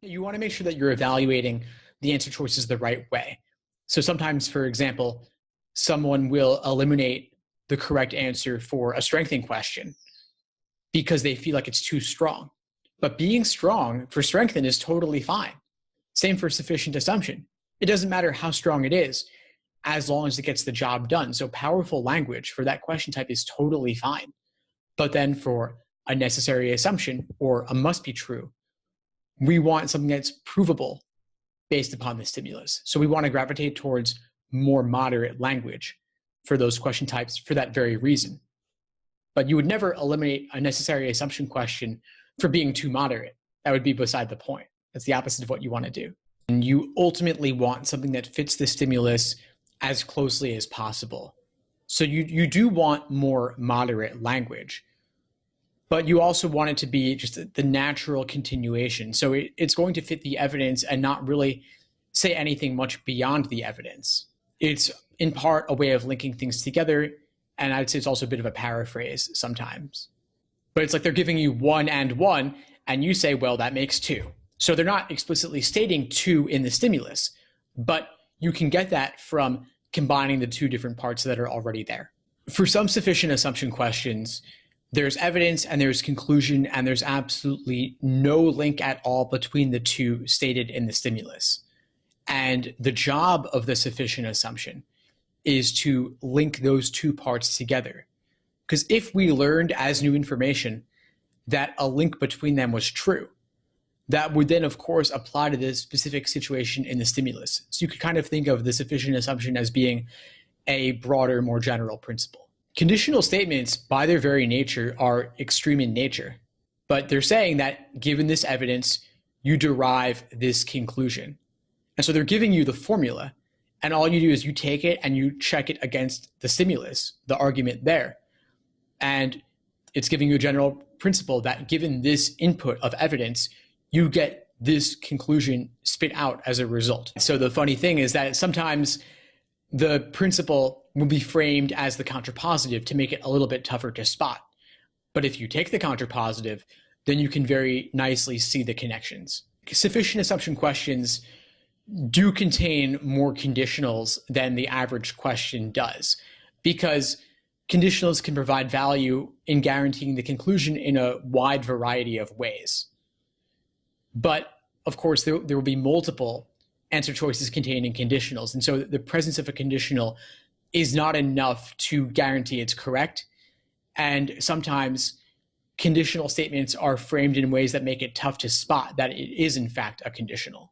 You want to make sure that you're evaluating the answer choices the right way. So sometimes, for example, someone will eliminate the correct answer for a strengthening question because they feel like it's too strong. But being strong for strengthen is totally fine. Same for sufficient assumption. It doesn't matter how strong it is as long as it gets the job done. So powerful language for that question type is totally fine. But then for a necessary assumption or a must be true, we want something that's provable based upon the stimulus. So we want to gravitate towards more moderate language for those question types for that very reason. But you would never eliminate a necessary assumption question for being too moderate. That would be beside the point. That's the opposite of what you want to do. And you ultimately want something that fits the stimulus as closely as possible. So you do want more moderate language, but you also want it to be just the natural continuation. So it's going to fit the evidence and not really say anything much beyond the evidence. It's in part a way of linking things together, and I'd say it's also a bit of a paraphrase sometimes. But it's like they're giving you 1 and 1, and you say, well, that makes 2. So they're not explicitly stating 2 in the stimulus, but you can get that from combining the 2 different parts that are already there. For some sufficient assumption questions, there's evidence and there's conclusion, and there's absolutely no link at all between the 2 stated in the stimulus. And the job of the sufficient assumption is to link those 2 parts together. Because if we learned as new information that a link between them was true, that would then, of course, apply to the specific situation in the stimulus. So you could kind of think of the sufficient assumption as being a broader, more general principle. Conditional statements, by their very nature, are extreme in nature, but they're saying that given this evidence, you derive this conclusion. And so they're giving you the formula, and all you do is you take it and you check it against the stimulus, the argument there. And it's giving you a general principle that given this input of evidence, you get this conclusion spit out as a result. So the funny thing is that sometimes the principle will be framed as the contrapositive to make it a little bit tougher to spot. But if you take the contrapositive, then you can very nicely see the connections. Sufficient assumption questions do contain more conditionals than the average question does, because conditionals can provide value in guaranteeing the conclusion in a wide variety of ways. But of course, there will be multiple answer choices containing conditionals. And so the presence of a conditional is not enough to guarantee it's correct. And sometimes conditional statements are framed in ways that make it tough to spot that it is in fact a conditional.